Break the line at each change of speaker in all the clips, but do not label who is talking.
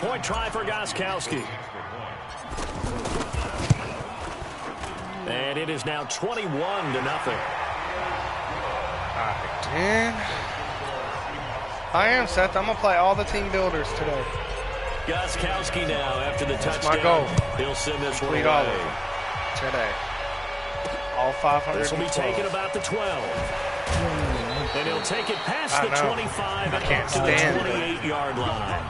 Point try for Gostkowski. And it is now 21-0.
Dan. I am, Seth. I'm going to play all the team builders today.
Gostkowski now after the touchdown.
That's my goal.
He'll send this one
Complete
away.
all of them today. All 500.
This will be taken about the 12. And he'll take it past the 25 and up to the 28-yard line.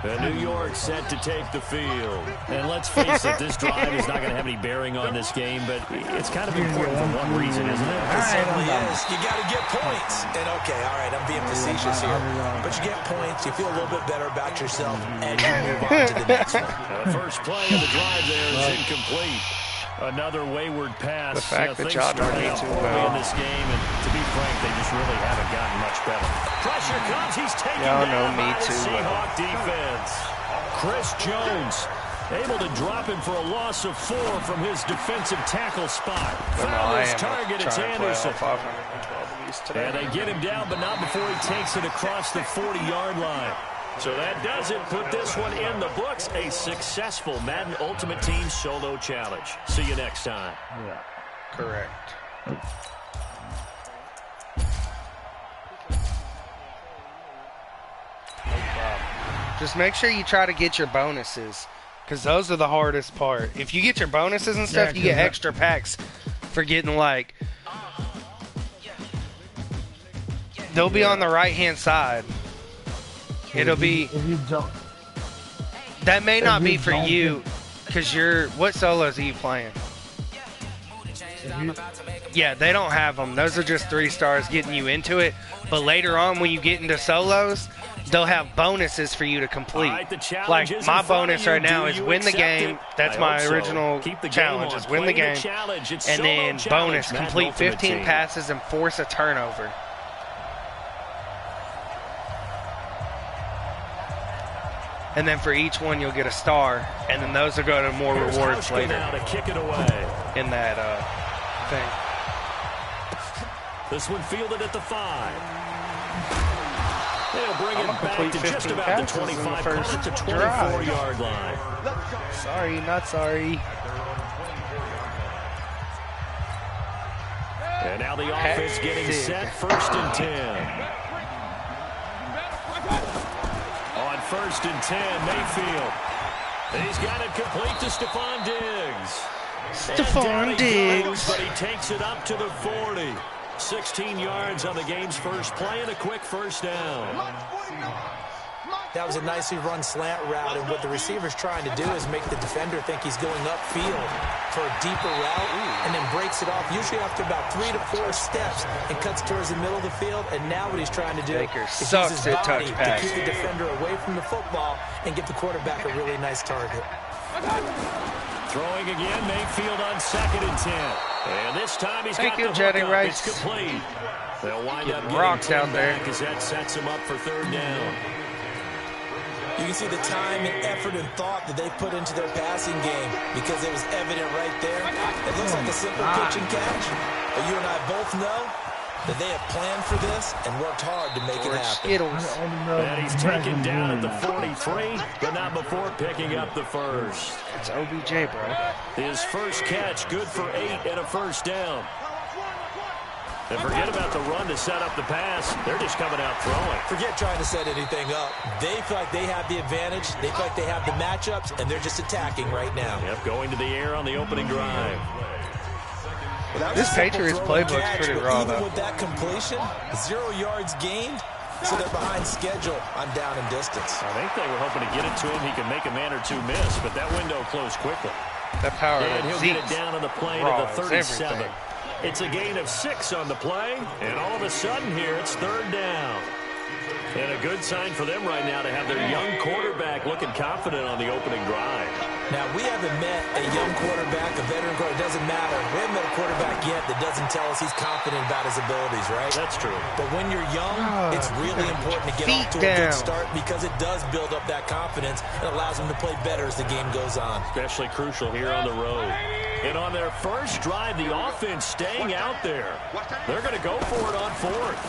And New York set to take the field. And let's face it, this drive is not going to have any bearing on this game, but it's kind of important for one reason, isn't it?
It certainly is. You got to get points. And okay, all right, I'm being facetious here, but you get points, you feel a little bit better about yourself, and you move on to the next one.
The first play of the drive there is incomplete. Another wayward pass.
The fact that
y'all
don't need to
in this game, and to be frank, they just really haven't gotten much better. Pressure comes. He's taken down by the Seahawk defense. Chris Jones able to him for a loss of 4 from his defensive tackle spot. Found his target. It's Anderson. And they get him down, but not before he takes it across the 40-yard line. So that does it. Put this one in the books. A successful Madden Ultimate Team Solo Challenge. See you next time.
Yeah, correct. No problem. Just make sure you try to get your bonuses, because those are the hardest part. If you get your bonuses and stuff, you get extra packs for getting, like, they'll be on the right-hand side. It'll be,
if you don't,
that may not be for you, because what solos are you playing? Yeah, they don't have them. Those are just 3 stars getting you into it. But later on, when you get into solos, they'll have bonuses for you to complete. Like, my bonus right now is win the game. That's my original challenge, is win the game. And then bonus, complete 15 passes and force a turnover. And then for each one, you'll get a star. And then those will go to more rewards later in that thing.
This one fielded at the 5. They'll bring it back to just about the 25, close to 24-yard line.
Sorry, not sorry.
And now the offense getting set, 1st and 10. On 1st and 10, Mayfield. He's got it complete to Stephon Diggs.
Stephon Diggs.
But he takes it up to the 40. 16 yards on the game's first play and a quick 1st down.
That was a nicely run slant route, and what the receiver's trying to do is make the defender think he's going upfield for a deeper route, and then breaks it off, usually after about 3 to 4 steps, and cuts towards the middle of the field. And now what he's trying to do is use his body to keep the defender away from the football and get the quarterback a really nice target.
Throwing again, Mayfield on 2nd and 10. And this time he's got the hook up. It's complete. They'll wind up getting 10 back as that sets him up for 3rd down.
You can see the time and effort and thought that they put into their passing game, because it was evident right there. It looks like a simple pitch and catch, but you and I both know that they have planned for this and worked hard to make it happen.
And he's taken down at the 43, but not before picking up the 1st.
It's OBJ, bro.
His first catch, good for 8 and a 1st down. And forget about the run to set up the pass. They're just coming out throwing.
Forget trying to set anything up. They feel like they have the advantage. They feel like they have the matchups, and they're just attacking right now.
Yep, going to the air on the opening drive.
Well,
this Patriots playbook's pretty raw,
even
though.
With that completion, 0 yards gained, so they're behind schedule on down and distance.
I think they were hoping to get it to him. He could make a man or 2 miss, but that window closed quickly.
That power
and he'll get it down on the plane to the 37. It's a gain of 6 on the play, and all of a sudden here it's 3rd down. And a good sign for them right now to have their young quarterback looking confident on the opening drive.
Now, we haven't met a young quarterback, a veteran quarterback. It doesn't matter. We haven't met a quarterback yet that doesn't tell us he's confident about his abilities, right?
That's true.
But when you're young, it's really important to get off to a good start, because it does build up that confidence and allows him to play better as the game goes on.
Especially crucial here on the road. And on their first drive, the offense staying out there. They're going to go for it on 4th.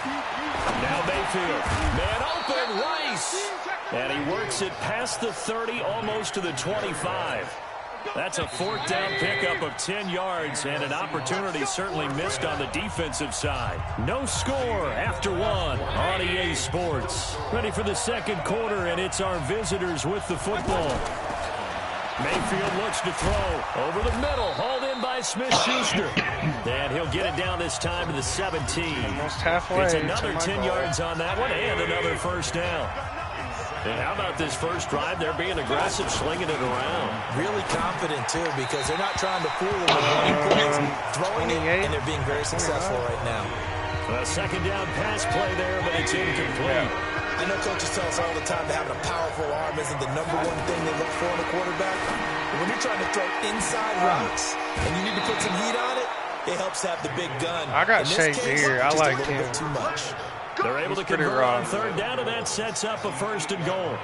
Now Mayfield field. Man open, Rice. And he works it past the 30, almost to the 25. That's a 4th down pickup of 10 yards and an opportunity certainly missed on the defensive side. No score after 1 on EA Sports. Ready for the second quarter, and it's our visitors with the football. Mayfield looks to throw over the middle, hauled in by Smith-Schuster. And he'll get it down this time to the 17.
Almost halfway.
It's another 10 yards on that one and another first down. And how about this first drive? They're being aggressive, slinging it around.
Really confident, too, because they're not trying to fool them with points, throwing it, and they're being very successful right now.
A second down pass play there, but it's incomplete.
I know coaches tell us all the time that having a powerful arm isn't the #1 thing they look for in a quarterback. But when you're trying to throw inside routes and you need to put some heat on it, it helps have the big gun.
I got Shazier. I like him.
Too much.
They're able to convert on 3rd down, and that sets up a 1st and goal.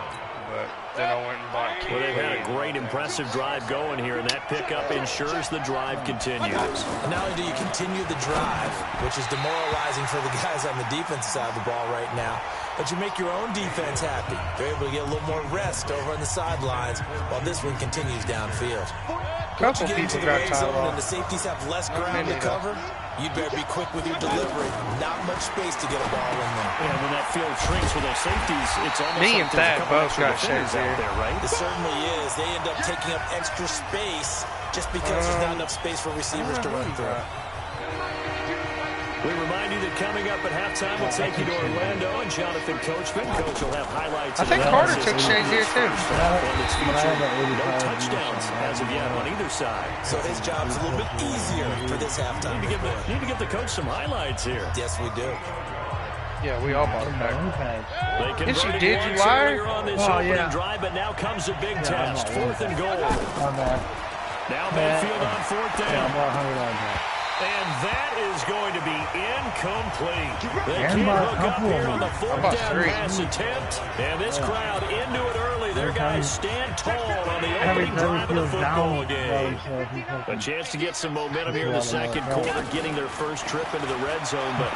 But then I went and bought
Well, they've had a great, impressive drive going here, and that pickup ensures the drive continues.
And not only do you continue the drive, which is demoralizing for the guys on the defensive side of the ball right now, but you make your own defense happy. They're able to get a little more rest over on the sidelines while this one continues downfield. Once you get into the red zone and the safeties have less ground to cover, you better be quick with your delivery. Not much space to get a ball in there.
And when that field shrinks with those safeties, it's almost
me
like
and Thad both got Shazier
out there, right?
It certainly is. They end up taking up extra space just because there's not enough space for receivers to run through.
We remind you that coming up at halftime, we'll take you to Orlando and Jonathan Coachman. Coach will have highlights.
I think Carter took Shazier too.
No touchdowns as of yet on either side.
So his job's a little bit easier for this halftime.
Need to give the coach some highlights here.
Yes, we do.
Yeah, we all bought it back.
Yes,
you did, you liar.
On this opening drive, but now comes a big test. 4th and goal. Now Mayfield on 4th down. And that is going to be incomplete. They can't hook up here on the 4th down pass attempt. And this crowd into it early. Their guys stand tall on the opening drive of the football game. A chance to get some momentum here in the second quarter, getting their first trip into the red zone, but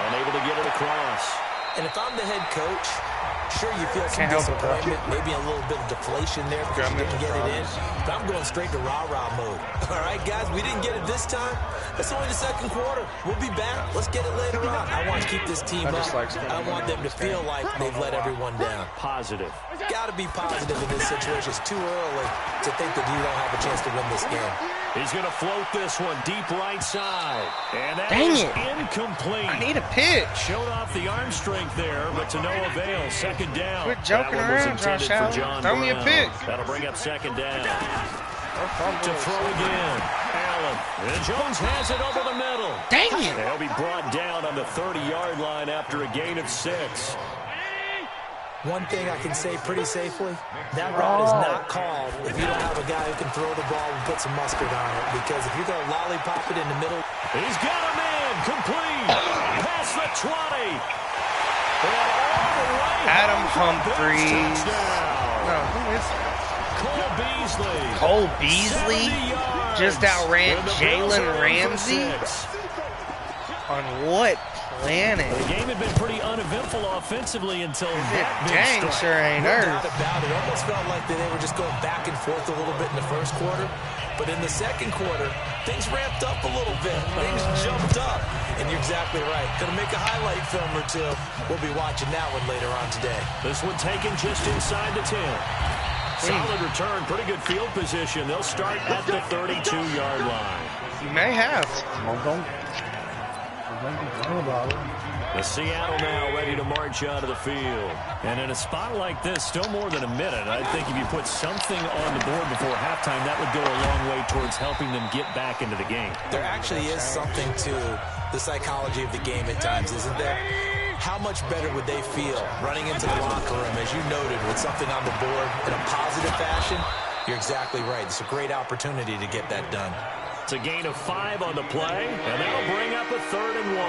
unable to get it across.
And if I'm the head coach, sure, you feel some disappointment, maybe a little bit of deflation there because you didn't get it in. But I'm going straight to rah-rah mode. All right, guys, we didn't get it this time. It's only the second quarter. We'll be back. Let's get it later on. I want to keep this team up. I want them to feel like they've let everyone down.
Positive.
Got to be positive in this situation. It's too early to think that you don't have a chance to win this game.
He's going to float this one deep right side. And that
Dang
is
it.
incomplete.
I need a pitch.
Showed off the arm strength there, but to no avail. Second down.
Quit joking around, Josh Allen. Throw me a pitch.
That'll bring up 2nd down. To throw again. Allen. And Jones has it over the middle.
Dang it.
They'll be brought down on the 30-yard line after a gain of 6.
One thing I can say pretty safely, that route is not called if you don't have a guy who can throw the ball and put some mustard on it. Because if you're going to lollipop it in the middle.
He's got a man. Complete. Past the 20.
Adam Humphries. No, who is that?
Cole Beasley.
Cole Beasley just outran Jalen Ramsey? On what planet?
The game had been pretty uneventful offensively until that
dang sure ain't Earth.
No doubt about it. It almost felt like they were just going back and forth a little bit in the first quarter. But in the second quarter, things ramped up a little bit. Things jumped up. And you're exactly right. Going to make a highlight film or two. We'll be watching that one later on today.
This one taken just inside the 10. Solid return. Pretty good field position. They'll start at the 32-yard line.
You may have.
The Seattle now ready to march out of the field. And in a spot like this, still more than a minute, I think if you put something on the board before halftime, that would go a long way towards helping them get back into the game.
There actually is something to the psychology of the game at times, isn't there? How much better would they feel running into the locker room, as you noted, with something on the board in a positive fashion? You're exactly right. It's a great opportunity to get that done.
It's a gain of 5 on the play, and that'll bring up a 3rd and 1.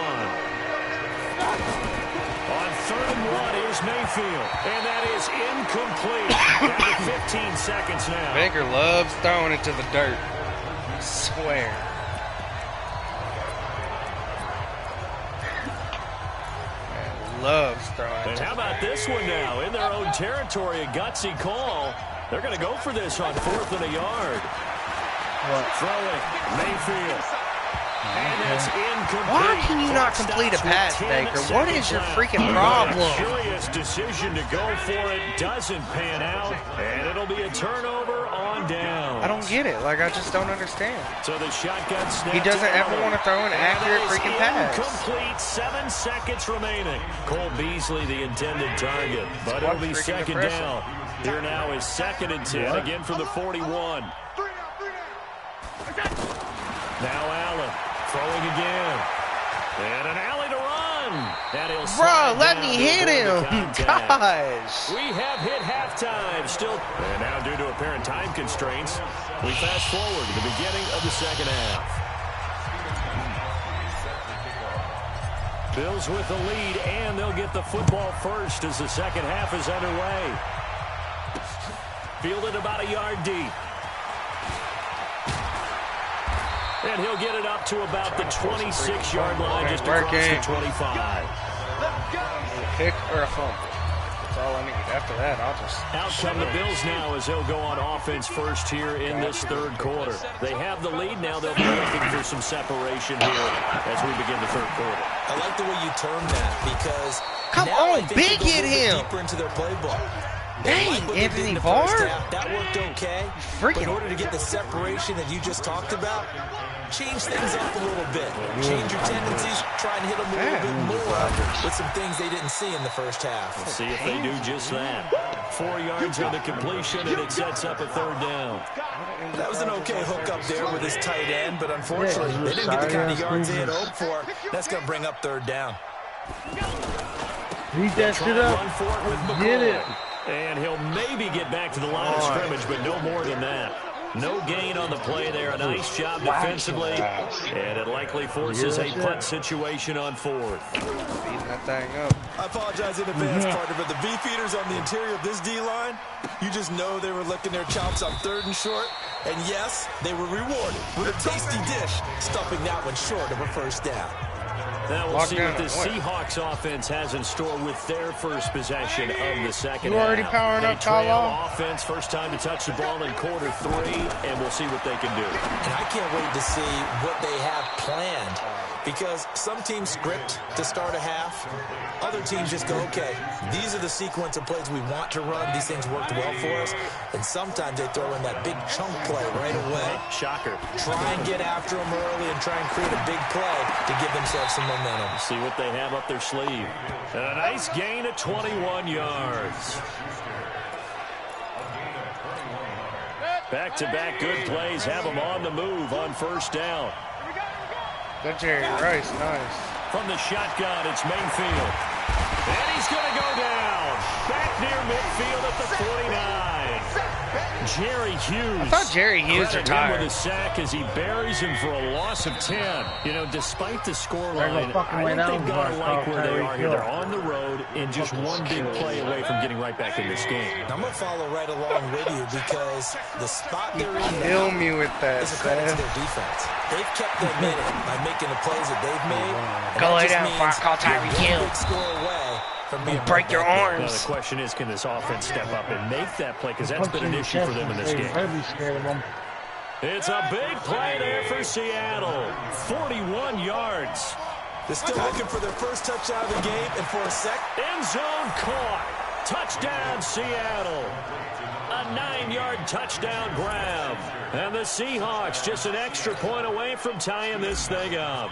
On 3rd and 1 is Mayfield, and that is incomplete. Down to 15 seconds now.
Baker loves throwing it to the dirt. I swear. loves throwing it.
And how about this one now? In their own territory, a gutsy call. They're going to go for this on 4th and a yard. Throwing, Mayfield. And that's incomplete.
Why can you not complete a pass, Baker? What is your freaking problem?
Curious decision to go for it. Doesn't pan out. And it'll be a turnover on down.
I don't get it. Like, I just don't understand.
So the shotgun snap.
He doesn't ever want to throw an accurate freaking pass.
Complete. 7 seconds remaining. Cole Beasley, the intended target. But it'll be second down. Here now is 2nd and 10. Again from the 41. Now Allen. Throwing again. And an alley to run. And
bro, let me hit him. Gosh.
We have hit halftime. Still. And now due to apparent time constraints, we fast forward to the beginning of the second half. Bills with the lead, and they'll get the football first as the second half is underway. Fielded about a yard deep. And he'll get it up to about the 26-yard line, just across the 25.
A pick or a fumble. That's all I need. After that, I'll just...
Out come the Bills now as they'll go on offense first here in this third quarter. They have the lead now. They'll be looking for some separation here as we begin the third quarter.
I like the way you termed that because...
Come on, big hit him!
Deeper into their playbook.
Dang, Anthony Barr.
That worked okay. But in order to get the separation that you just talked about, change things up a little bit. Change your tendencies. Try and hit them a little bit more with some things they didn't see in the first half.
We'll see if they do just that. 4 yards on the completion, and it sets up a third down.
That was an okay hook up there with his tight end, but unfortunately, they didn't get the kind of yards they had hoped for. That's going to bring up third down.
He dashed it up. Get it.
And he'll maybe get back to the line of scrimmage, but no more than that. No gain on the play there. A nice job defensively. And it likely forces a punt situation on 4th.
Beating that thing up.
I apologize in advance, partner, but the beefeaters on the interior of this D-line, you just know they were licking their chops on 3rd and short. And yes, they were rewarded with a tasty dish, stuffing that one short of a first down.
Now we'll see what the Seahawks offense has in store with their first possession of the second half.
You already powering up, Tyler?
Offense, first time to touch the ball in quarter 3, and we'll see what they can do.
And I can't wait to see what they have planned, because some teams script to start a half. Other teams just go, okay, these are the sequence of plays we want to run. These things worked well for us. And sometimes they throw in that big chunk play right away.
Shocker.
Try and get after them early and try and create a big play to give themselves some momentum.
See what they have up their sleeve. And a nice gain of 21 yards. Back-to-back good plays have them on the move on first down.
Good Jerry Rice, nice.
From the shotgun, it's Mayfield. And he's going to go down. Back near midfield at the 49. Jerry Hughes.
I thought Jerry Hughes retired.
With a sack as he buries him for a loss of 10. You know, despite the scoreline, I think they've got to like where they are here. They're on the road and just one big play away from getting right back in this game.
I'm going to follow right along with you because the spot they're in
Kill me with that,
is a credit to their defense. They've kept them in it by making the plays that they've made.
Go lay down before I call Tyreek Hill.
Big score away from being
break your arms.
Now the question is, can this offense step up and make that play? Because that's been an issue for them in this game. It's a big play there for Seattle. 41 yards.
They're still looking for their first touchdown of the game, and for a sec.
End zone caught. Touchdown, Seattle. A 9-yard touchdown grab. And the Seahawks just an extra point away from tying this thing up.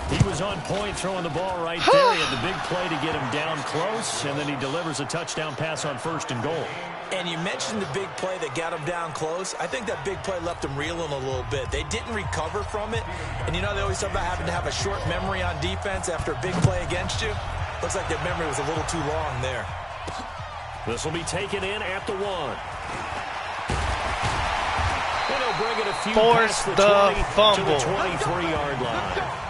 He was on point throwing the ball right there. He had the big play to get him down close, and then he delivers a touchdown pass on 1st and goal.
And you mentioned the big play that got him down close. I think that big play left him reeling a little bit. They didn't recover from it. And you know, they always talk about having to have a short memory on defense after a big play against you. Looks like their memory was a little too long there.
This will be taken in at the 1. And he'll bring it a few past the 20
fumble
to the 23-yard line.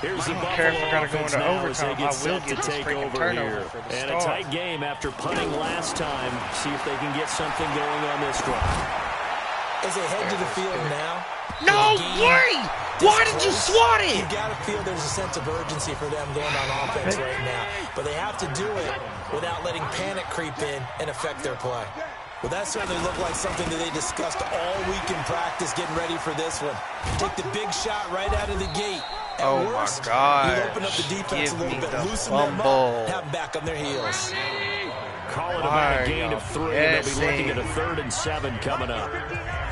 Here's the Buffalo offense now as they get set to take over here. And a tight game after punting last time. See if they can get something going on this drive.
As they head to the field now,
No way! Why did you swat it?
You got to feel there's a sense of urgency for them going on offense right now. But they have to do it without letting panic creep in and affect their play. Well, that certainly looked like something that they discussed all week in practice, getting ready for this one. Take the big shot right out of the gate. At worst,
my God!
You open up the defense a little bit, loosen them up, have them back on their heels.
Call it about a gain of 3. They'll be looking at a 3rd and 7 coming up.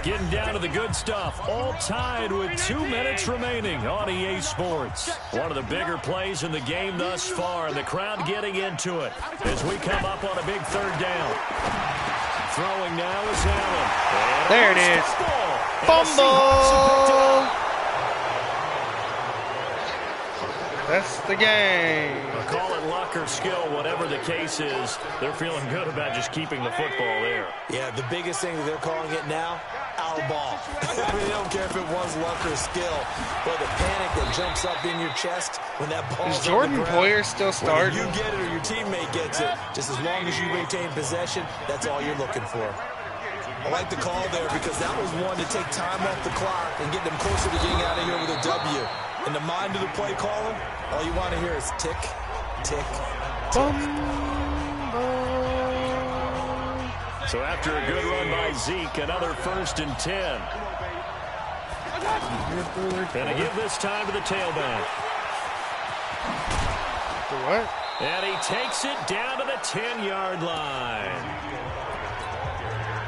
Getting down to the good stuff. All tied with 2 minutes remaining on EA Sports. One of the bigger plays in the game thus far. The crowd getting into it as we come up on a big 3rd down. Throwing now is Allen.
There it is. Fumble. That's the game.
Call it luck or skill, whatever the case is. They're feeling good about just keeping the football there.
Yeah, the biggest thing that they're calling it now, our ball. I mean, they don't care if it was luck or skill, but the panic that jumps up in your chest when that ball's
Is Jordan
on the ground,
Poyer still starting?
Whether you get it or your teammate gets it, just as long as you retain possession, that's all you're looking for. I like the call there because that was one to take time off the clock and get them closer to getting out of here with a W. In the mind of the play caller, all you want to hear is tick, tick, tick.
So after a good run by Zeke, another 1st and 10. And to give this time to the tailback.
The what?
And he takes it down to the 10-yard line.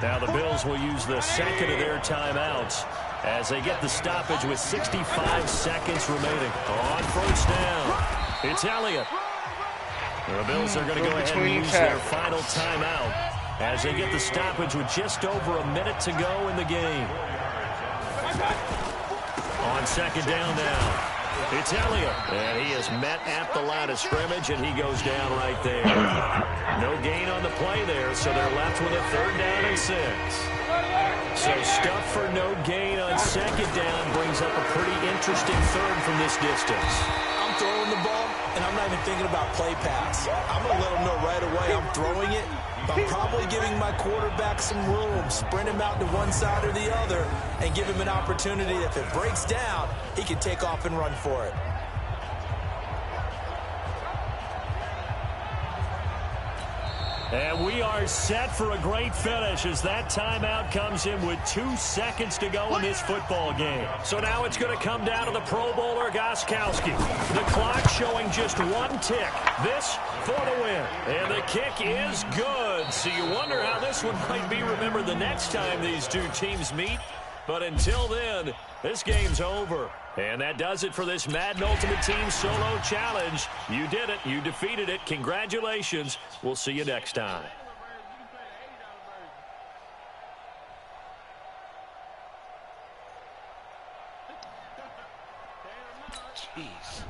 Now the Bills will use the second of their timeouts as they get the stoppage with 65 seconds remaining. On 1st down, it's Elliott. The Bills are going to go ahead and use their final timeout as they get the stoppage with just over a minute to go in the game. On 2nd down now, it's Elliott. And he is met at the line of scrimmage, and he goes down right there. No gain on the play there, so they're left with a 3rd down and 6. So stuff for no gain on 2nd down brings up a pretty interesting 3rd from this distance.
I'm throwing the ball, and I'm not even thinking about play pass. I'm going to let them know right away I'm throwing it. But I'm probably giving my quarterback some room, sprint him out to one side or the other, and give him an opportunity. If it breaks down, he can take off and run for it.
And we are set for a great finish as that timeout comes in with 2 seconds to go in this football game. So now it's going to come down to the Pro Bowler Gostkowski. The clock showing just 1 tick. This for the win. And the kick is good. So you wonder how this one might be remembered the next time these two teams meet. But until then, this game's over. And that does it for this Madden Ultimate Team Solo Challenge. You did it. You defeated it. Congratulations. We'll see you next time.
Jeez.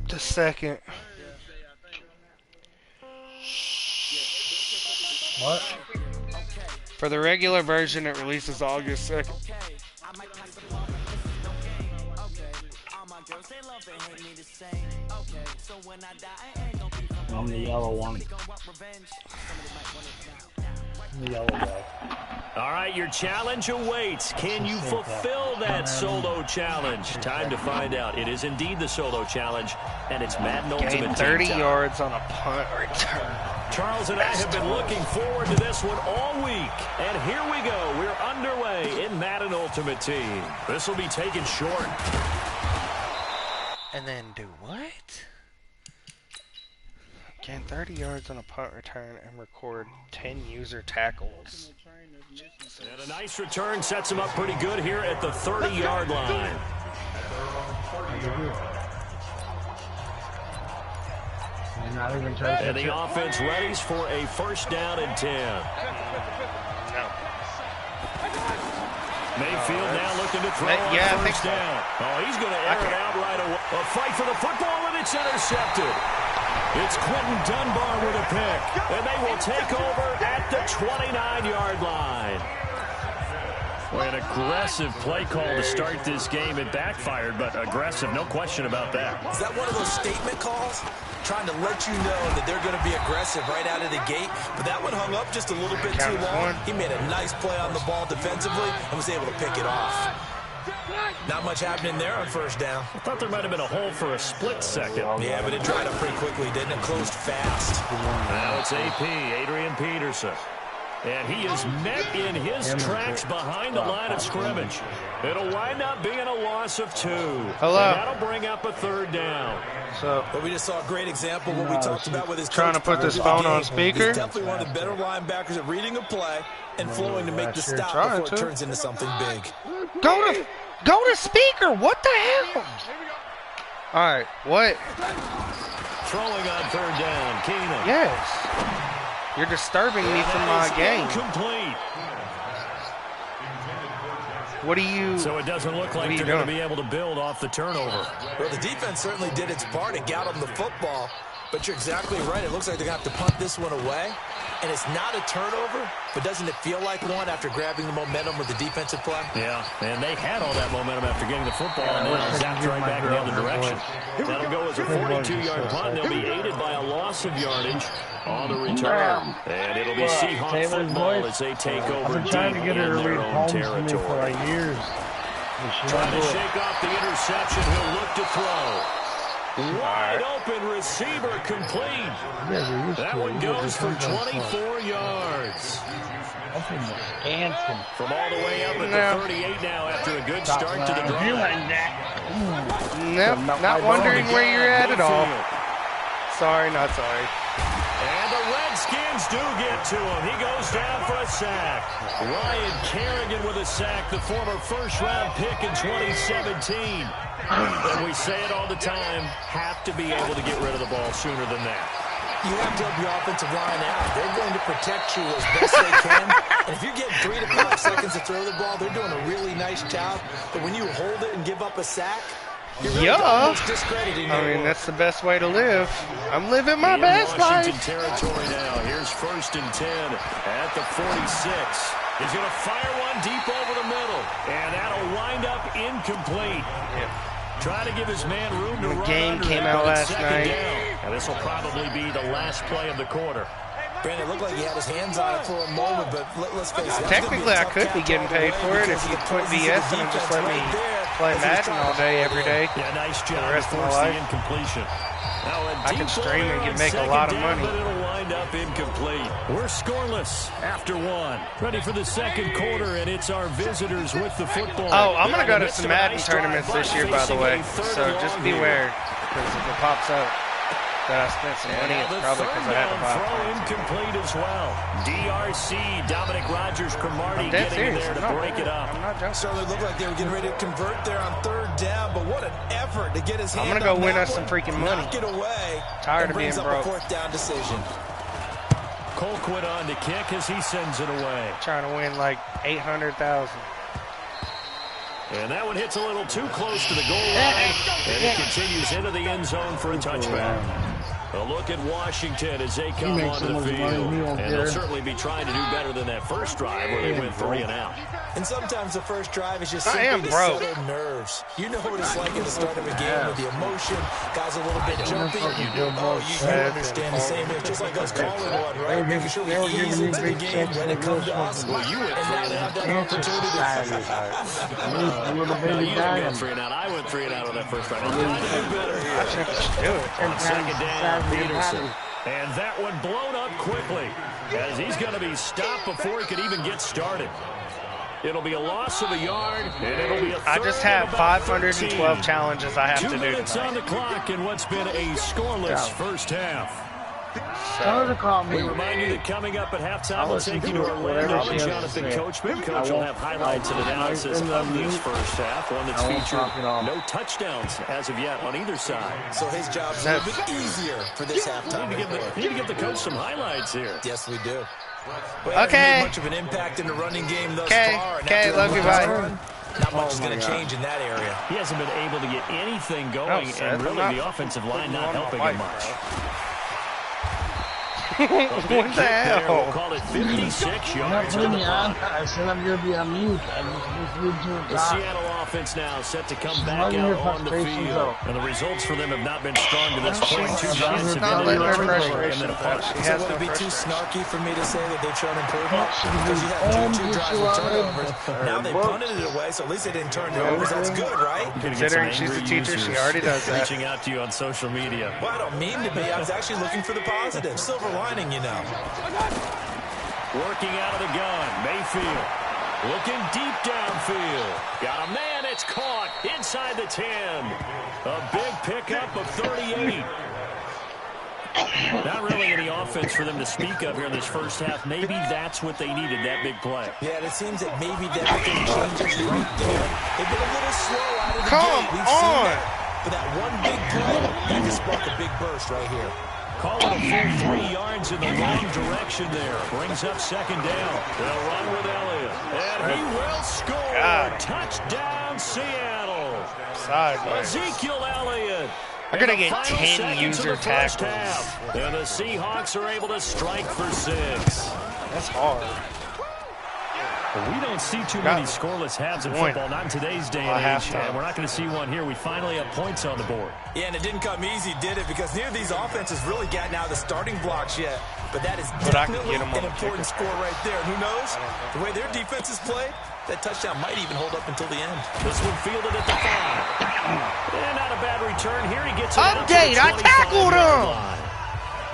The 2nd.
What?
For the regular version, it releases August 2nd.
I'm the yellow one. The yellow guy.
All right, your challenge awaits. Can you fulfill that solo challenge? Time to find out. It is indeed the solo challenge, and it's Madden Ultimate Team time.
30 yards on a punt return.
Charles and I have been looking forward to this one all week. And here we go. We're underway in Madden Ultimate Team. This will be taken short.
And then do what? Gain 30 yards on a punt return and record 10 user tackles.
And a nice return sets him up pretty good here at the 30-yard line. And the offense readies for a 1st down and 10.
No.
Mayfield now looking to throw on 1st down. Oh, he's going to air it out right away. A fight for the football, and it's intercepted. It's Quentin Dunbar with a pick, and they will take over at the 29-yard line. Well, an aggressive play call to start this game. It backfired, but aggressive, no question about that.
Is that one of those statement calls? Trying to let you know that they're going to be aggressive right out of the gate. But that one hung up just a little bit too long. He made a nice play on the ball defensively and was able to pick it off. Not much happening there on first down.
I thought there might have been a hole for a split second.
Yeah, but it dried up pretty quickly, didn't it? Closed fast.
Now it's AP, Adrian Peterson. And he is met in his tracks behind the line of scrimmage. It'll wind up being a loss of 2.
Hello.
And that'll bring up a 3rd down.
So,
but we just saw a great example of what we talked about with his
trying to put this phone on speaker.
He's definitely one of the better linebackers at reading a play and flowing to make the stop before it turns into something big.
Go to speaker. What the hell? All right, what?
Throwing on 3rd down, Keenan.
Yes. You're disturbing me from my game.
Complete.
What do you?
So it doesn't look like they're going to be able to build off the turnover.
Well, the defense certainly did its part and got them the football. But you're exactly right. It looks like they're going to have to punt this one away. And it's not a turnover, but doesn't it feel like one after grabbing the momentum with the defensive play?
Yeah, and they had all that momentum after getting the football, and then zapped right back in the other direction. That'll go as a 42-yard punt. They'll be aided by a loss of yardage on the return. And it'll be Seahawks football as they take over deep in their own territory. Trying to shake off the interception. He'll look to throw. Wide open receiver complete. That one goes for 24 yards. From all the way up at the 38 now after a good start to the drive.
Nope, not wondering where you're at all. Sorry, not sorry.
And the Redskins do get to him. He goes down for a sack. Ryan Kerrigan with a sack, the former first-round pick in 2017. And we say it all the time, have to be able to get rid of the ball sooner than that.
You have to help your offensive line out. They're going to protect you as best they can. And if you're getting 3 to 5 seconds to throw the ball, they're doing a really nice job. But when you hold it and give up a sack, you're really discrediting your work.
That's the best way to live. I'm living my best life.
Washington territory now. Here's 1st and 10 at the 46. He's going to fire one deep over the middle. And that'll wind up incomplete. Trying to give his man room to run.
The game came out last night.
And this will probably be the last play of the quarter.
Brandon, it looked like he had his hands on it for a moment, but let's face it.
Technically, I could be getting paid for it if you quit BS and just let me play Madden all day, every day.
Yeah, nice job.
For the rest of my life.
Incompletion.
I can stream and can make a lot of money.
But it'll wind up incomplete. We're scoreless after 1. Ready for the second quarter, and it's our visitors with the football.
Oh, I'm going to go to some Madden tournaments this year, by the way. So just beware, because if it pops up that I spent some money, it's probably because I had to buy it.
Throw incomplete as well. DRC, Dominic Rodgers-Cromartie getting in there to break it up.
Certainly looked like they were getting ready to convert there on 3rd down, but what an effort to get his hand
I'm going to go win us some freaking money.
Knock it away.
Tired of being broke.
4th down decision.
Colquitt on to kick as he sends it away.
Trying to win like 800,000.
And that one hits a little too close to the goal line. And it continues into the end zone for a touchback. A look at Washington as they come onto the field. And they'll certainly be trying to do better than that first drive where they went 3 and out.
And sometimes the first drive is just simply to settle nerves. You know what it's like at the start of a game with the emotion. Guys a little bit jumpy. You understand the same. It's just like us calling one, right? Making sure we ease into the game when it comes to us.
Well, you went 3 and out. You went 3 and out. I went 3 and out on that first drive.
I think we should do it.
On 2nd down, Peterson. And that one blown up quickly as he's going to be stopped before he could even get started. It'll be a loss of a yard, and it'll be a third.
I just have 512 challenges I have to do
2 minutes
tonight.
on the clock in what's been a scoreless first half.
We
remind you that coming up at halftime, we'll take you to Orlando with Jonathan Coachman. Coach will have highlights and analysis of this first half, one that's featured no touchdowns as of yet on either side.
So his job's a little bit easier for this halftime.
We need to give the coach some highlights here.
Yes, we do.
Well, okay.
Much of an impact in the running game thus far.
Okay, love you, bye.
Not much is going to change in that area.
He hasn't been able to get anything going, and really the offensive line not helping him much.
What the hell?
We'll call it 56 yards.
Putting me on. I said I'm going to be on mute.
The Seattle offense now set to come back out on the field. And the results for them have not been strong to this point. 2 drives have been and then a punt.
So would it be too snarky for me to say that they've shown improvement? Because you had 2 drives with turnovers. Now they punted it away, so at least they didn't turn it over. That's good, right?
Considering she's a teacher, she already does that.
Reaching out to you on social media.
Well, I don't mean to be. I was actually looking for the positive. Silver lining, you know.
Working out of the gun. Mayfield looking deep downfield. Got a man. It's caught inside the 10. A big pickup of 38. Not really any offense for them to speak of here in this first half. Maybe that's what they needed, that big play.
Yeah, and it seems that maybe everything changes right there. They've been a little slow out of the
Come
gate. We've
on.
seen that. But that one big play, that just spark a big burst right here.
Call it a full 3 yards in the wrong direction there. Brings up second down. They'll run with Elliott. And he will score. Touchdown, Seattle.
Sideways.
Ezekiel Elliott.
I'm going to get 10 user tackles.
And the Seahawks are able to strike for 6.
That's hard.
We don't see too many scoreless halves in football, not in today's day and age. And we're not going to see one here. We finally have points on the board.
Yeah, and it didn't come easy, did it? Because neither of these offenses really gotten out of the starting blocks yet. But that is definitely an important score right there. And who knows? The way their defense is played, that touchdown might even hold up until the end.
This one fielded at the 5. And not a bad return here. He gets it
update. I tackled him.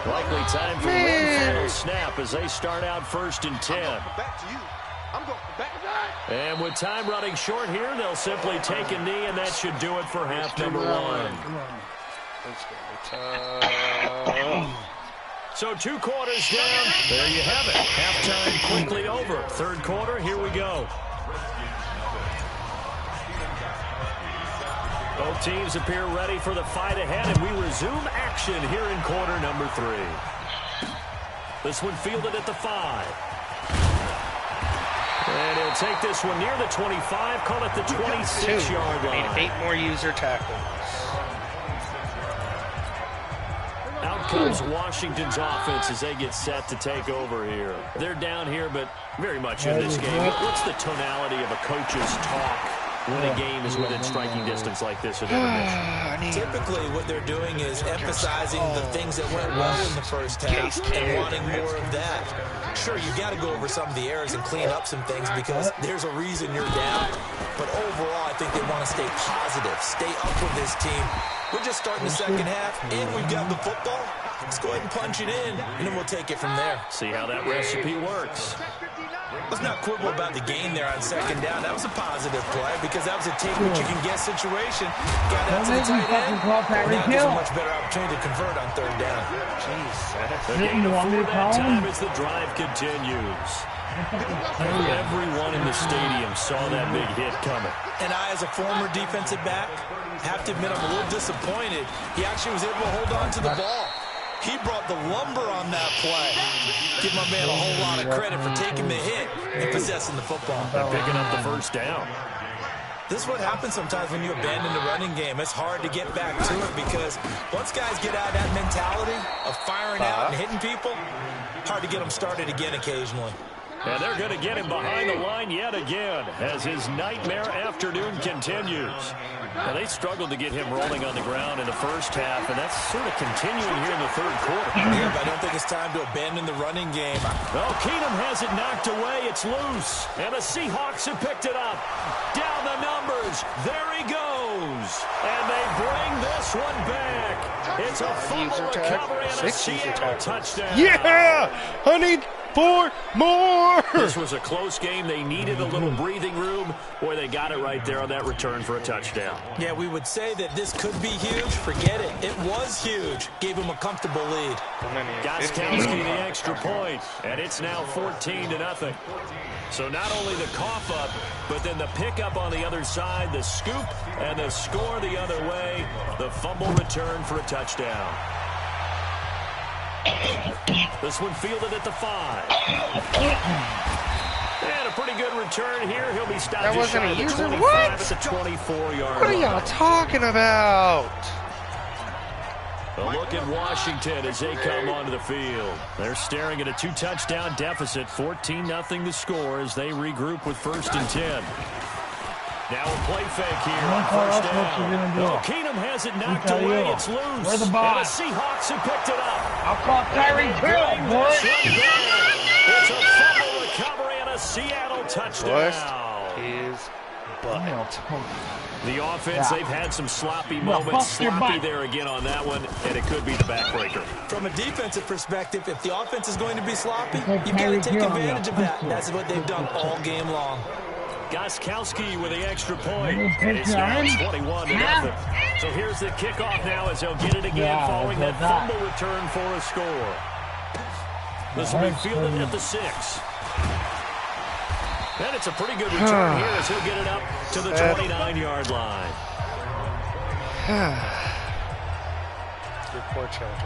Likely time for one final snap as they start out 1st and 10. And with time running short here, they'll simply take a knee, and that should do it for half number 1. So 2 quarters down. There you have it. Halftime quickly over. 3rd quarter, here we go. Both teams appear ready for the fight ahead, and we resume action here in quarter number 3. This one fielded at the 5. And he'll take this one near the 25, call it the 26-yard line.
Need 8 more user tackles.
Out comes Washington's offense as they get set to take over here. They're down here, but very much in this game. What's the tonality of a coach's talk when a game is within striking distance like this at intermission?
Typically, what they're doing is emphasizing the things that went well in the first half and wanting more of that. Sure, you got to go over some of the errors and clean up some things because there's a reason you're down. But overall, I think they want to stay positive, stay up with this team. We're just starting the second half, and we've got the football. Let's go ahead and punch it in, and then we'll take it from there.
See how that recipe works.
Let's not quibble about the gain there on second down. That was a positive play because that was a take-what-you-can-get situation. Got out to the tight end. Now there's a much better opportunity to convert on 3rd down.
Jeez. Again, before that time as the drive continues. Everyone in the stadium saw that big hit coming.
And I, as a former defensive back, have to admit I'm a little disappointed. He actually was able to hold on to the ball. He brought the lumber on that play. Give my man a whole lot of credit for taking the hit and possessing the football.
And picking up the 1st down.
This is what happens sometimes when you abandon the running game. It's hard to get back to it because once guys get out of that mentality of firing out and hitting people, hard to get them started again occasionally.
And they're going to get him behind the line yet again as his nightmare afternoon continues. Now, they struggled to get him rolling on the ground in the first half, and that's sort of continuing here in the 3rd quarter.
Yeah, but I don't think it's time to abandon the running game.
Well, Keenum has it knocked away. It's loose. And the Seahawks have picked it up. Down the numbers. There he goes. And they bring this one back. It's a fumble recovery and a Seattle touchdown.
Yeah! I need 4 more!
This was a close game. They needed a little breathing room. Boy, they got it right there on that return for a touchdown.
Yeah, we would say that this could be huge. Forget it. It was huge. Gave him a comfortable lead.
Gostkowski the extra point, and it's now 14-0. So not only the cough up, but then the pickup on the other side, the scoop, and the score the other way. The fumble return for a touchdown. This one fielded at the 5. And a pretty good return here. He'll be stopped
that
just
wasn't
shy
a
of the
user.
25
What?
at the 24-yard line.
What are y'all talking about?
A look at Washington as they come onto the field. They're staring at a 2-touchdown deficit, 14-0 the score as they regroup with 1st and 10. Now a play fake here on 1st down. Oh, Keenum has it knocked away. It's loose.
Where's the
And
ball?
the Seahawks have picked it up.
I'll call Tyreek Hill, boy.
It's a fumble recovery and a Seattle touchdown.
His butt.
The offense, they've had some sloppy moments. Sloppy there again on that one, and it could be the backbreaker.
From a defensive perspective, if the offense is going to be sloppy, you've got to take advantage of that. That's what they've done all game long.
Goskowski with the extra point. And it's now 21-0. So here's the kickoff now as they'll get it again following that fumble return for a score. This will be fielded at the 6. And it's a pretty good return here as he'll get it up to the 29-yard line.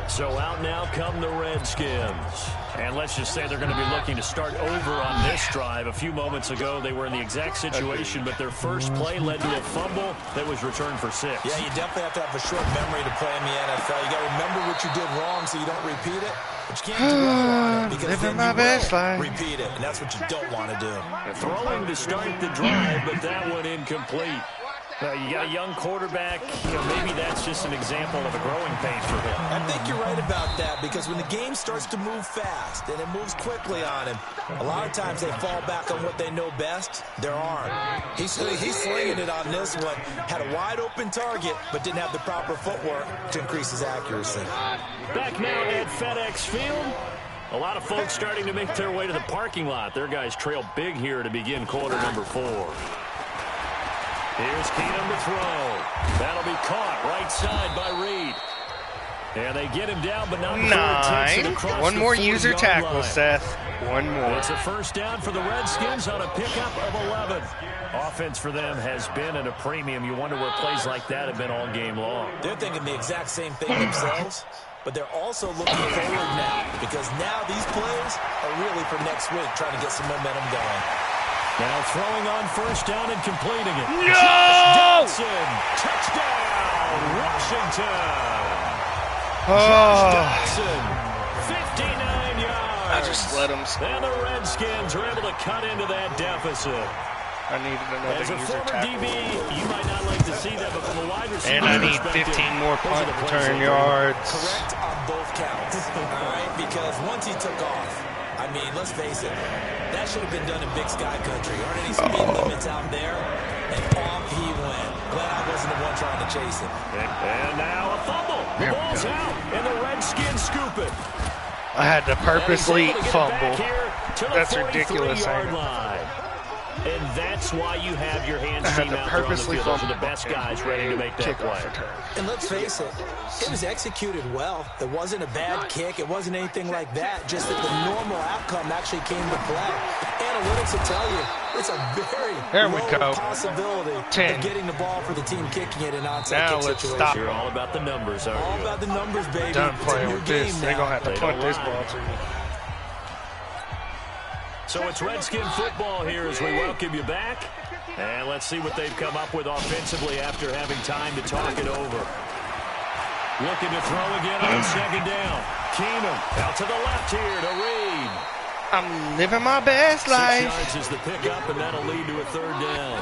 So out now come the Redskins. And let's just say they're going to be looking to start over on this drive. A few moments ago, they were in the exact situation, but their first play led to a fumble that was returned for 6.
Yeah, you definitely have to have a short memory to play in the NFL. You got to remember what you did wrong so you don't repeat it. But you can't do it because then you will repeat it, and that's what you don't want to do.
Throwing to start the drive, but that one incomplete. You got a young quarterback. Maybe that's just an example of a growing pain for him.
I think you're right about that because when the game starts to move fast and it moves quickly on him, a lot of times they fall back on what they know best, their arm. He's slinging it on this one. Had a wide open target, but didn't have the proper footwork to increase his accuracy.
Back now at FedEx Field. A lot of folks starting to make their way to the parking lot. Their guys trail big here to begin quarter number 4. Here's Keenum to throw. That'll be caught right side by Reed. And they get him down, but not before it takes it across
One more
the
user
40-yard
tackle,
line.
Seth. One more.
It's a first down for the Redskins on a pickup of 11. Offense for them has been at a premium. You wonder where plays like that have been all game long.
They're thinking the exact same thing themselves, but they're also looking forward now because now these plays are really for next week, trying to get some momentum going.
Now throwing on first down and completing it.
No!
Josh Johnson, touchdown, Washington. Josh Johnson, 59 yards.
I just let him.
And the Redskins are able to cut into that deficit.
I needed another
As a
user
former
tackle.
DB, you might not like to see that, but from a wide receiver
And I need
perspective,
15 more
those
punt
are the plays
return
they
yards.
Correct on both counts, all right? Because once he took off, I mean, let's face it, that should have been done in Big Sky Country. Aren't any speed limits out there? And off he went. Glad I wasn't the one trying to chase him.
And now a fumble. The ball's out, and the Redskins scoop it.
I had to purposely
And he's able to get it
fumble.
back here to the
That's ridiculous.
43-yard line. And that's why you have your hands
I had
team
to
out there on the
purposely
field. Those are
fumble
the best guys ready to make that play.
And let's face it, it was executed well. It wasn't a bad kick. It wasn't anything like that. Just that the normal outcome actually came to play. Analytics will tell you it's a very low possibility of getting the ball for the team kicking it in onside kick situation.
Stop.
You're all about the numbers, aren't you?
All about the numbers, baby.
Done
It's a
playing
new
with
game
this.
now.
They're going to have to punt this
lie.
ball to me.
So it's Redskin football here as we welcome you back. And let's see what they've come up with offensively after having time to talk it over. Looking to throw again on second down. Keenum out to the left here to Reed.
I'm living my best
6
life.
yards is the pickup, and that'll lead to a third down.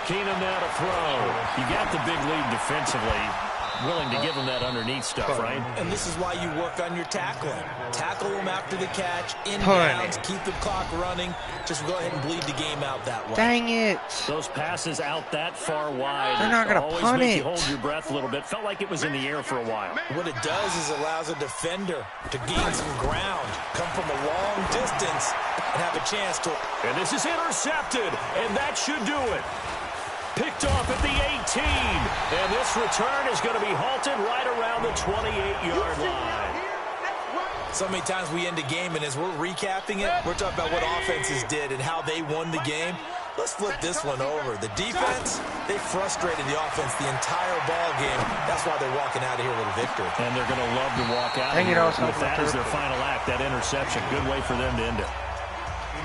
Keenum now to throw. You got the big lead defensively. Willing to give them that underneath stuff, right?
And this is why you work on your tackling. Tackle them after the catch, inbounds, keep the clock running. Just go ahead and bleed the game out that way.
Dang it.
Those passes out that far wide.
They're not going to
always
punt
make
it.
you hold your breath a little bit. Felt like it was in the air for a while.
What it does is allows a defender to gain some ground, come from a long distance, and have a chance to...
And this is intercepted, and that should do it. Picked off at the 18, and this return is going to be halted right around the 28-yard line.
So many times we end a game, and as we're recapping it, we're talking about what offenses did and how they won the game. Let's flip this one over. The defense, they frustrated the offense the entire ball game. That's why they're walking out of here with a victory.
And they're going to love to walk out
Dang it,
here
I was
with
hoping
that
for
as
it.
their final act, that interception. Good way for them to end it.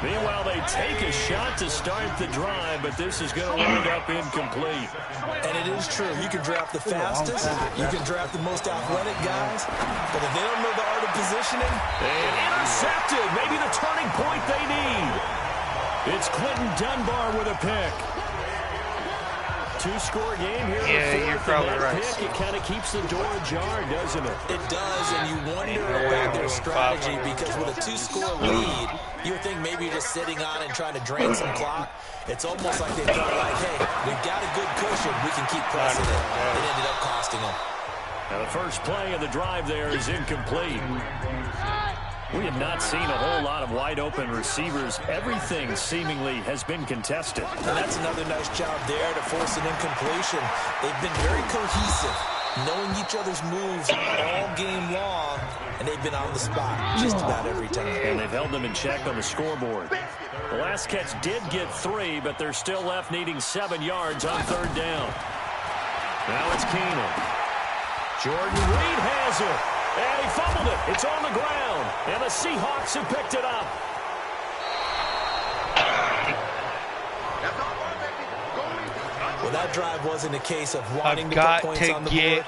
Meanwhile, they take a shot to start the drive, but this is going to wind up incomplete.
And it is true. You can draft the fastest. You can draft the most athletic guys. But if they don't know the art of positioning.
And intercepted. Maybe the turning point they need. It's Clinton Dunbar with a pick. Two-score game here.
Yeah, you're probably right.
Pick, it kind of keeps the door ajar, doesn't it?
It does, and you wonder about their strategy because with a two-score lead, you would think maybe you're just sitting on and trying to drain some clock. It's almost like they felt like, hey, we've got a good cushion. We can keep pressing it. It ended up costing them.
Now the first play of the drive there is incomplete. We have not seen a whole lot of wide-open receivers. Everything seemingly has been contested.
And that's another nice job there to force an incompletion. They've been very cohesive, knowing each other's moves all game long, and they've been on the spot just about every time.
And they've held them in check on the scoreboard. The last catch did get 3, but they're still left needing 7 yards on third down. Now it's Keenum. Jordan Reed has it. And he fumbled it. It's on the ground. And the Seahawks have picked it up.
Well, that drive wasn't a case of wanting to put points on the board.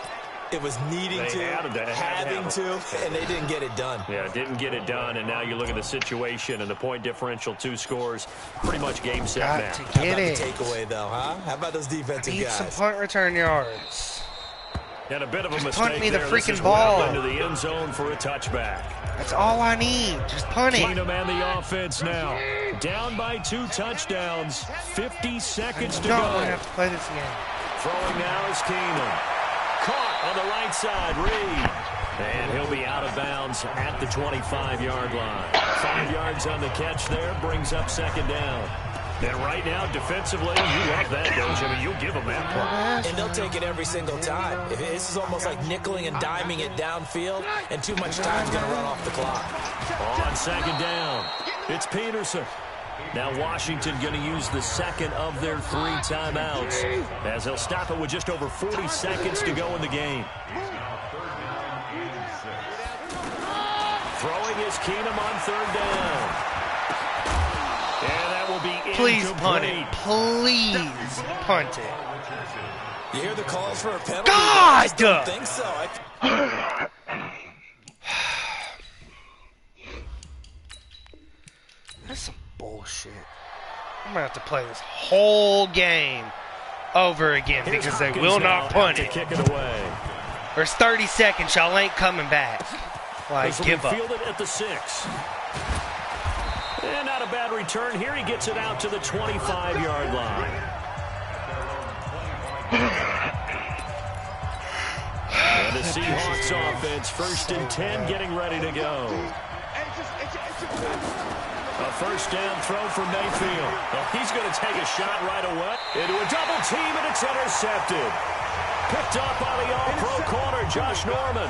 It was needing to, having to, and they didn't get it done.
Yeah, didn't get it done, and now you look at the situation and the point differential, 2 scores, pretty much game, set, match.
Got to
How
get
about
it.
the takeaway, though, huh? How about those defensive
Need
guys?
some punt return yards.
And a bit of a mistake
punt me the
there.
freaking
This is
ball.
well into the end zone for a touchback.
That's all I need. Just punt it.
Keenum and the offense now. Down by 2 touchdowns. 50 seconds to
No,
go.
I have to play this game.
Throwing now is Keenum. Caught on the right side, Reed. And he'll be out of bounds at the 25-yard line. 5 yards on the catch there, brings up second down. And right now, defensively, you like that, don't you? I mean, you'll give them that play.
And they'll take it every single time. This is almost like nickeling and diming it downfield, and too much time's going to run off the clock.
On second down, it's Peterson. Now Washington going to use the second of their 3 timeouts, as he'll stop it with just over 40 seconds to go in the game. Throwing is Keenum on third down. And that will be
Please
incomplete.
punt it. Please punt it.
You hear the calls for a penalty?
God!
I just don't think so.
That's some bullshit. I'm going to have to play this whole game over again because they will not punt it.
Kick it away.
There's 30 seconds. Y'all ain't coming back. Like, give up.
Fielded at the 6. And not a bad return here. He gets it out to the 25-yard line. And the Seahawks offense, 1st and 10, getting ready to go. A first down throw for Mayfield. Well, he's going to take a shot right away into a double team, and it's intercepted. Picked up by the all-pro corner, Josh Norman.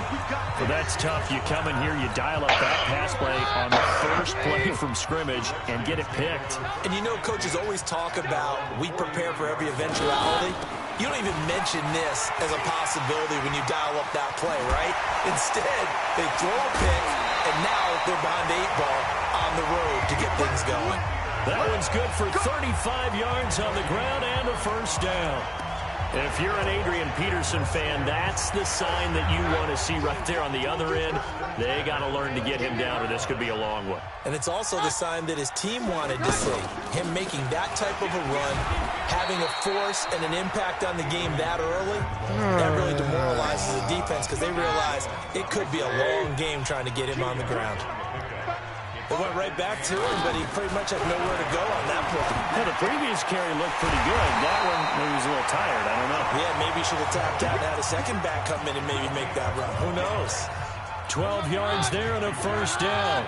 Well, that's tough. You come in here, you dial up that pass play on the first play from scrimmage and get it picked.
And you know, coaches always talk about we prepare for every eventuality. You don't even mention this as a possibility when you dial up that play, right? Instead, they throw a pick, and now they're behind the 8 ball on the road to get things going.
That one's good for 35 yards on the ground and a first down. And if you're an Adrian Peterson fan, that's the sign that you want to see right there on the other end. They got to learn to get him down, or this could be a long one.
And it's also the sign that his team wanted to see. Him making that type of a run, having a force and an impact on the game that early, that really demoralizes the defense because they realize it could be a long game trying to get him on the ground. They went right back to him, but he pretty much had nowhere to go on that play.
Well, the previous carry looked pretty good. That one, maybe he was a little tired. I don't know.
Yeah, maybe he should have tapped out and had a second back come in and maybe make that run. Who knows?
12 yards there and a first down.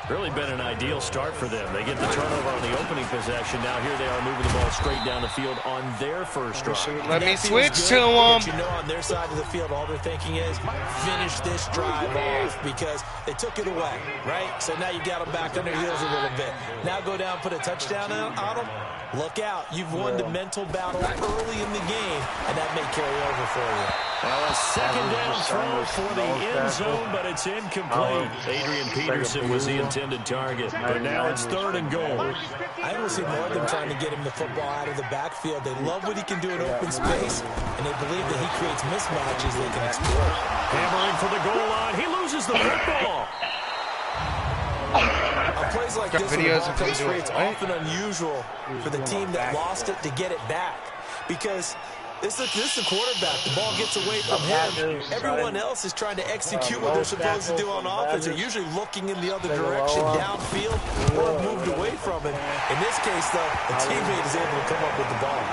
Really been an ideal start for them. They get the turnover on the opening possession. Now here they are moving the ball straight down the field on their first drive.
Let me switch to them.
But you know, on their side of the field, all they're thinking is finish this drive off because they took it away, right? So now you got them back on their heels a little bit. Now go down, put a touchdown on them. Look out. You've won the mental battle early in the game, and that may carry over for you.
Well, a second down throw for the end zone, but it's incomplete. Adrian Peterson was the intended target, but now it's 3rd and goal.
I don't see more of them trying to get him the football out of the backfield. They love what he can do in open space, and they believe that he creates mismatches they can exploit.
Hammering for the goal line. He loses the football.
Plays like this in the offense, it's often unusual for the team that lost it to get it back, because this is the quarterback. The ball gets away from him. Everyone else is trying to execute what they're supposed to do on offense. They're usually looking in the other direction, downfield, or moved away from it. In this case, though, a teammate is able to come up with the ball.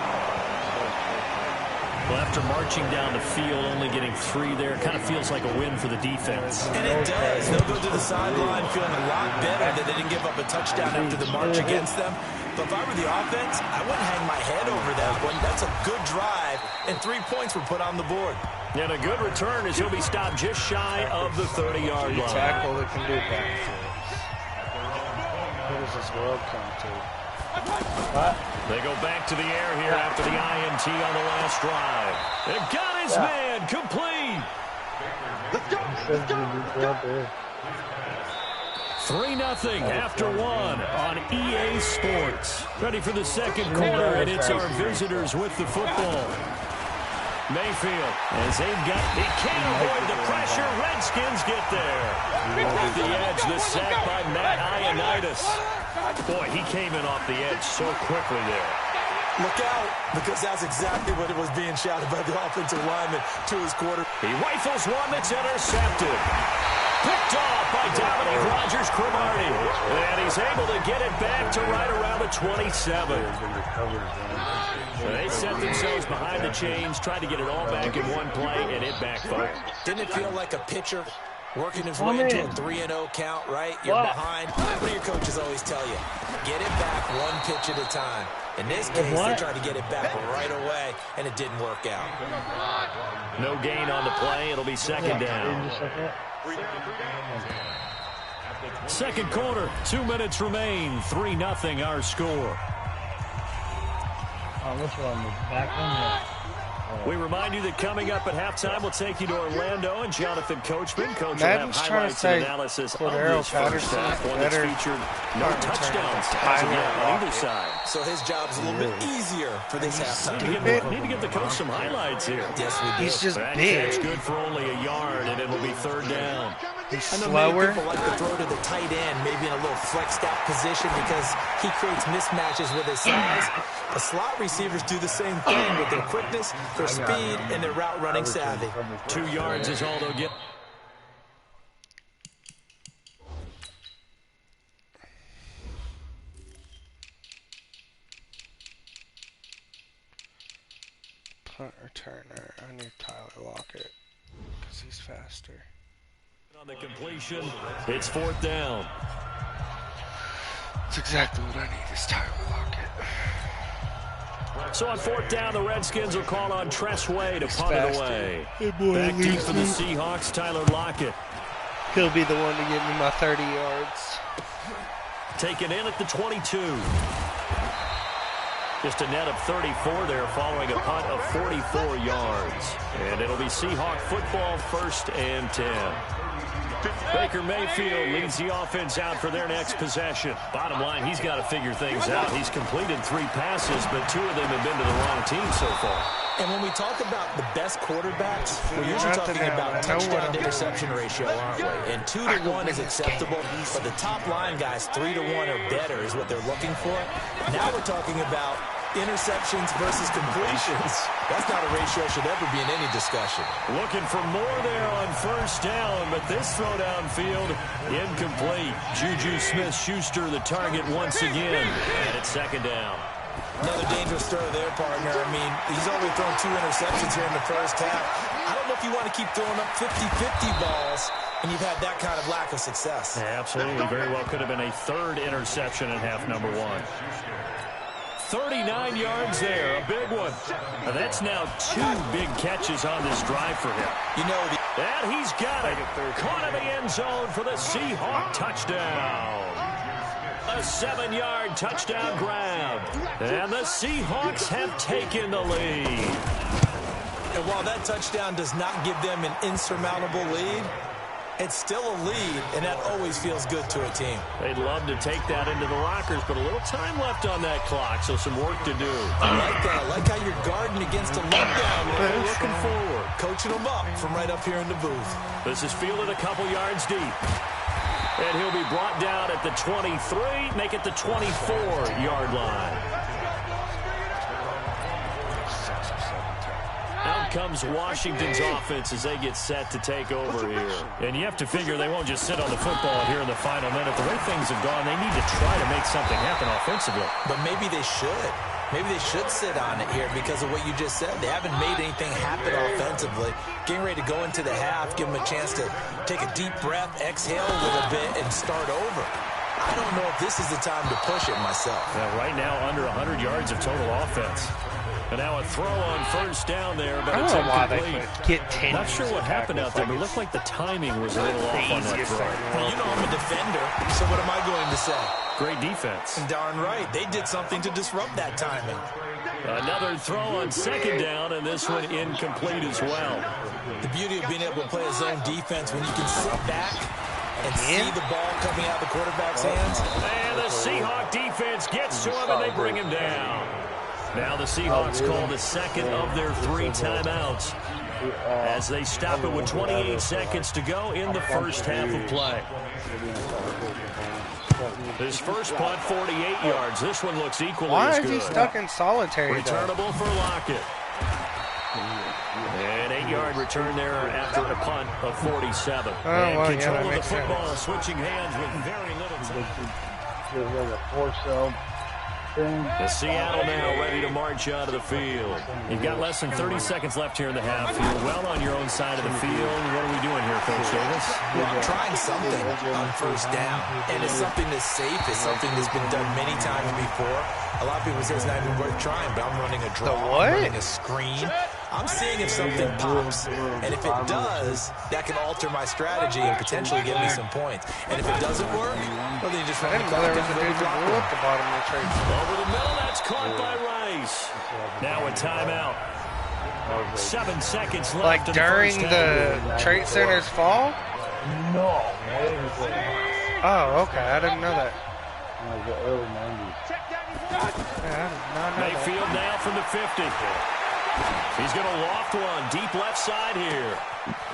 Well, after marching down the field, only getting 3 there, it kind of feels like a win for the defense.
And it does. They'll go to the sideline feeling a lot better that they didn't give up a touchdown after the march against them. But if I were the offense, I wouldn't hang my head over that one. That's a good drive, and 3 points were put on the board.
And a good return as he'll be stopped just shy of the 30-yard line.
Tackle that can do backflips. What does this world come to?
What?
They go back to the air here after the INT on the last drive. They've got his man complete.
Let's go. Let's go.
3-0 after 1 on EA Sports. Ready for the second quarter, and it's our visitors with the football. Mayfield, as they've got, he can't avoid the pressure. Redskins get there. Off the edge, the sack by Matt Ioannidis. Boy, he came in off the edge so quickly there.
Look out, because that's exactly what it was being shouted by the offensive lineman to his quarter.
He rifles one that's intercepted. Picked off by Dominique Rodgers-Cromartie. And he's able to get it back to right around the 27. So they set themselves behind the chains, tried to get it all back in one play, and it backfired.
Didn't it feel like a pitcher working his way into a 3-0 count, right? You're behind. What do your coaches always tell you? Get it back one pitch at a time. In this case, they tried to get it back right away, and it didn't work out.
No gain on the play. It'll be second down. Second quarter, 2 minutes remain. 3-0 our score.
Which one? The back one?
We remind you that coming up at halftime, we'll take you to Orlando and Jonathan Coachman. Coach
Madden's
will have highlights and analysis of this first half, one that's featured no touchdowns as of yet on either side.
So his job's a little bit easier for this halftime.
Need to get the coach some highlights here.
Yes, we do.
He's just
that
big.
catch good for only a yard, and it'll be 3rd down.
He's
slower.
slower.
People like to throw to the tight end, maybe in a little flexed out position because he creates mismatches with his size. The slot receivers do the same thing with their quickness, their speed, and their route running savvy.
2 yards is all they'll get.
Punt returner. I need Tyler Lockett because he's faster.
On the completion, it's 4th down.
That's exactly what I need is Tyler Lockett.
So on 4th down, the Redskins will call on Tress Way to punt it away. Back deep for the Seahawks, Tyler Lockett.
He'll be the one to give me my 30 yards.
Taken in at the 22. Just a net of 34 there following a punt of 44 yards. And it'll be Seahawk football, 1st and 10. Baker Mayfield leads the offense out for their next possession. Bottom line, he's got to figure things out. He's completed 3 passes, but 2 of them have been to the wrong team so far.
And when we talk about the best quarterbacks, we're usually talking about touchdown-to-interception ratio, aren't we? And 2 to 1 is acceptable, but the top line guys, 3 to 1 or better is what they're looking for. Now we're talking about interceptions versus completions. That's not a ratio that should ever be in any discussion.
Looking for more there on 1st down, but this throw downfield incomplete. Juju Smith-Schuster the target once again, and it's 2nd down.
Another dangerous throw there, partner. I mean, he's already thrown 2 interceptions here in the first half. I don't know if you want to keep throwing up 50-50 balls and you've had that kind of lack of success.
Yeah, absolutely. Very well could have been a 3rd interception in half number 1. 39 yards there, a big one. That's now 2 big catches on this drive for him.
You know,
and he's got it. Caught in the end zone for the Seahawk touchdown. A 7-yard touchdown grab. And the Seahawks have taken the lead.
And while that touchdown does not give them an insurmountable lead, it's still a lead, and that always feels good to a team.
They'd love to take that into the lockers, but a little time left on that clock, so some work to do.
I like that. I like how you're guarding against a letdown.
They're looking forward.
Coaching them up from right up here in the booth.
This is fielded a couple yards deep. And he'll be brought down at the 23, make it the 24-yard line. Out comes Washington's offense as they get set to take over here. And you have to figure they won't just sit on the football here in the final minute. The way things have gone, they need to try to make something happen offensively.
But maybe they should. Maybe they should sit on it here because of what you just said. They haven't made anything happen offensively. Getting ready to go into the half, give them a chance to take a deep breath, exhale a little bit, and start over. I don't know if this is the time to push it myself.
Well, right now, under 100 yards of total offense. And now a throw on first down there, but it's incomplete.
Get 10.
Not sure what happened out there, but it looked like the timing was a little off on that throw.
Well, you know I'm a defender, so what am I going to say?
Great defense.
Darn right. They did something to disrupt that timing.
Another throw on second down, and this one incomplete as well.
The beauty of being able to play a zone defense when you can sit back and see the ball coming out of the quarterback's hands.
And the Seahawk defense gets to him, and they bring him down. Now the Seahawks call the second of their 3 timeouts as they stop it with 28 seconds to go in the first half of play. His first punt, 48 yards. This one looks equally as good.
Why is he stuck in solitary?
Returnable for Lockett. An 8-yard return there after a punt of 47. And control of the football, switching hands with very little time. The Seattle now ready to march out of the field. You've got less than 30 seconds left here in the half. You're well on your own side of the field. What are we doing here, Coach Davis?
Well, I'm trying something on first down. And it's something that's safe. It's something that's been done many times before. A lot of people say it's not even worth trying, but I'm running a draw. I'm running a screen. I'm seeing if something pops. And if it does, that can alter my strategy and potentially get me some points. And if it doesn't work, well, then you just run the clock down to
the bottom of the trade.
Over the middle, that's caught by Rice. Now a timeout. 7 seconds left.
Like during the Trade Center's fall?
No.
Oh, okay. I didn't know that.
The early 90s.
Mayfield now from the 50. He's going to loft one deep left side here.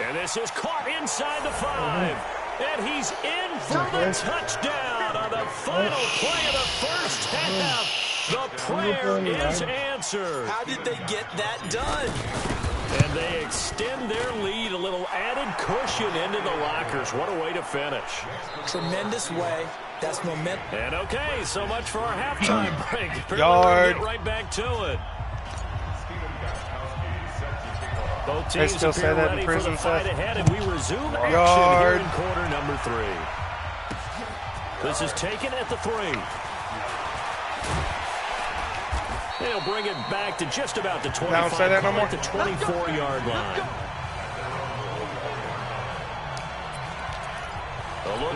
And this is caught inside the 5. And he's in for the touchdown on the final play of the first half. The prayer is answered.
How did they get that done?
And they extend their lead, a little added cushion into the lockers. What a way to finish.
Tremendous way. That's momentum.
And okay, so much for our halftime break.
Yard.
Get right back to it. Both teams
still say that in
ready
prison,
for the fight ahead, and we resume action
Yard.
here in quarter number 3. This is taken at the 3. They'll bring it back to just about the 25.
Don't say that no more.
At the 24-yard line.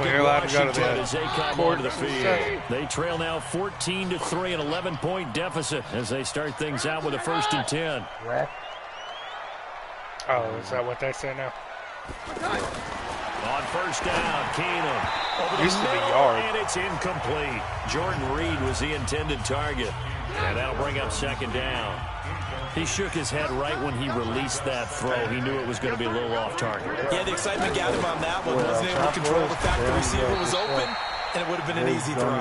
We're allowed to go to
As they come onto the field. They trail now 14-3, an 11-point deficit as they start things out with a 1st and 10.
Oh, is that what they say now?
On first down, Keenum. Over the
Used to be
middle,
yard.
and it's incomplete. Jordan Reed was the intended target. And that'll bring up 2nd down. He shook his head right when he released that throw. He knew it was going to be a little off target.
Yeah, the excitement got him on that one. Wasn't able to control the fact the receiver was open, and it would have been an easy throw.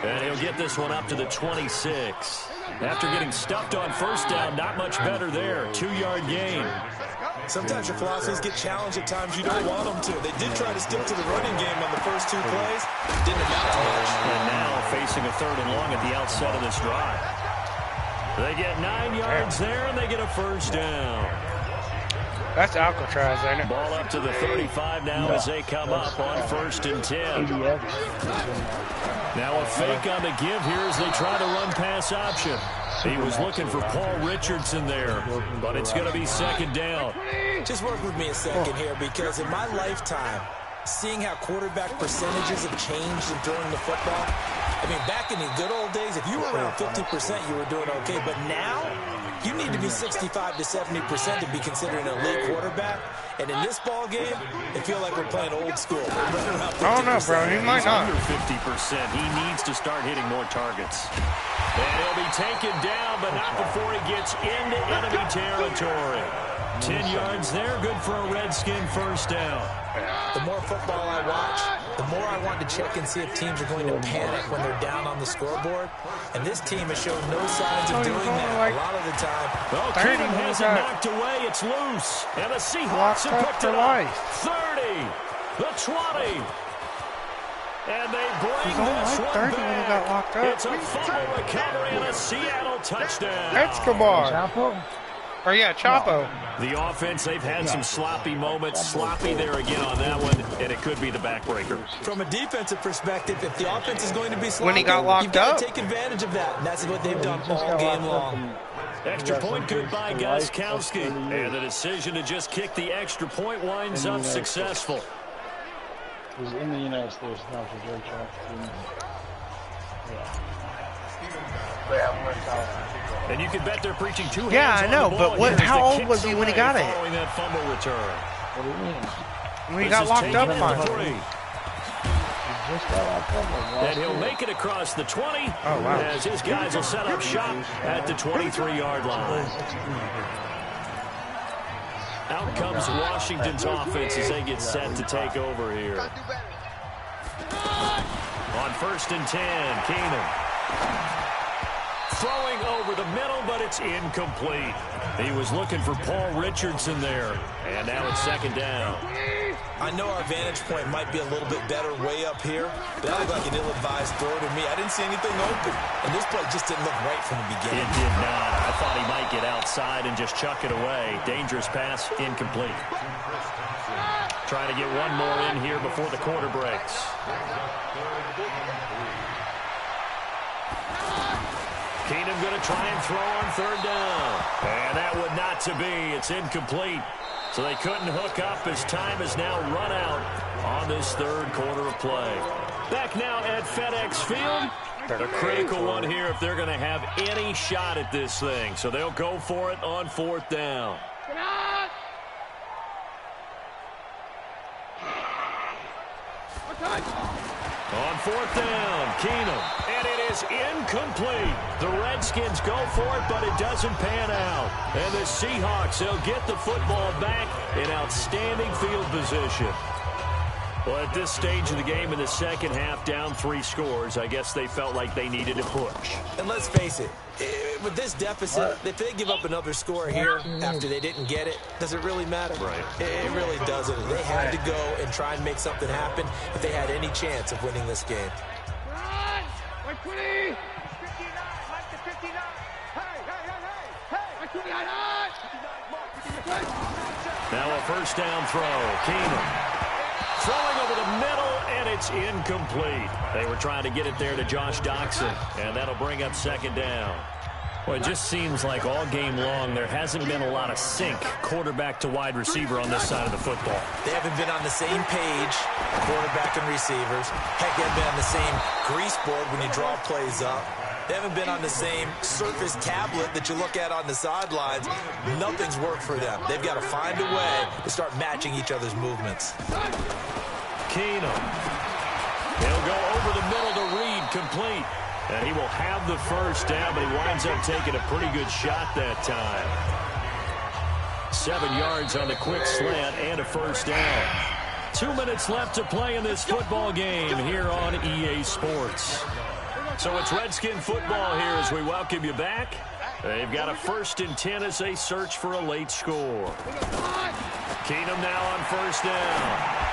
And he'll get this one up to the 26. After getting stuffed on first down, not much better there. 2-yard gain.
Sometimes your philosophies get challenged at times you don't want them to. They did try to stick to the running game on the first 2 plays. Didn't amount to much.
And now facing a 3rd and long at the outset of this drive. They get 9 yards there, and they get a 1st down.
That's Alcatraz, ain't it?
Ball up to the 35 now as they come up on 1st and 10. Now a fake on the give here as they try to run pass option. He was looking for Paul Richardson there, but it's going to be 2nd down.
Just work with me a second here, because in my lifetime, seeing how quarterback percentages have changed in throwing the football, I mean, back in the good old days, if you were around 50%, you were doing okay. But now, you need to be 65 to 70% to be considered an elite quarterback. And in this ball game, I feel like we're playing old school.
I don't know, bro. He might not.
Under 50%. He needs to start hitting more targets. And he'll be taken down, but not before he gets into enemy territory. 10 yards there, good for a Redskin first down.
The more football I watch, the more I want to check and see if teams are going to panic when they're down on the scoreboard. And this team has shown no signs of doing that a lot of the time.
Well, Keenum has it knocked away. It's loose. And the Seahawks have picked it up. 30, the 20. And they bring this one back. It's a fumble recovery and a Seattle touchdown.
Escobar. Or yeah, Chapo.
The offense, they've had some sloppy moments. Sloppy there again on that one, and it could be the backbreaker.
From a defensive perspective, if the offense is going to be sloppy,
when he got locked
you've got
up,
to take advantage of that. And that's what they've done all game long.
Extra point good by Gostkowski. And the decision to just kick the extra point winds up successful.
He's in the United States now for George
And you can bet they're preaching two hands.
Yeah, I know, but how old was he when he got it?
Following that fumble return.
What do you mean?
When he got locked up finally.
And he'll make it across the 20 as his guys will set up shop at the 23-yard line. Out comes Washington's offense as they get set to take over here. On 1st and 10, Keenum. Throwing over the middle, but it's incomplete. He was looking for Paul Richardson there. And now it's 2nd down.
I know our vantage point might be a little bit better way up here, but that looked like an ill-advised throw to me. I didn't see anything open, and this play just didn't look right from the beginning.
It did not. I thought he might get outside and just chuck it away. Dangerous pass, incomplete. Trying to get one more in here before the quarter breaks. Keenum going to try and throw on 3rd down. And that would not to be. It's incomplete. So they couldn't hook up as time is now run out on this 3rd quarter of play. Back now at FedEx Field. A critical one here if they're going to have any shot at this thing. So they'll go for it on 4th down. On 4th down, Keenum. And it is incomplete. The Redskins go for it, but it doesn't pan out. And the Seahawks, they'll get the football back in outstanding field position. Well, at this stage of the game in the second half, down 3 scores, I guess they felt like they needed to push.
And let's face it, with this deficit, if they give up another score here after they didn't get it, does it really matter?
Right.
It really doesn't. They had to go and try and make something happen if they had any chance of winning this game.
Now a 1st down throw. Keenum. Throwing over the middle, and it's incomplete. They were trying to get it there to Josh Doxson, and that'll bring up 2nd down. Well, it just seems like all game long there hasn't been a lot of sync quarterback to wide receiver on this side of the football.
They haven't been on the same page, quarterback and receivers. Heck, they haven't been on the same grease board when you draw plays up. They haven't been on the same Surface tablet that you look at on the sidelines. Nothing's worked for them. They've got to find a way to start matching each other's movements.
Keenum. He'll go over the middle to Reed, complete. And he will have the 1st down, but he winds up taking a pretty good shot that time. 7 yards on the quick slant and a 1st down. 2 minutes left to play in this football game here on EA Sports. So it's Redskin football here as we welcome you back. They've got a 1st and 10 as they search for a late score. Keenum now on 1st down.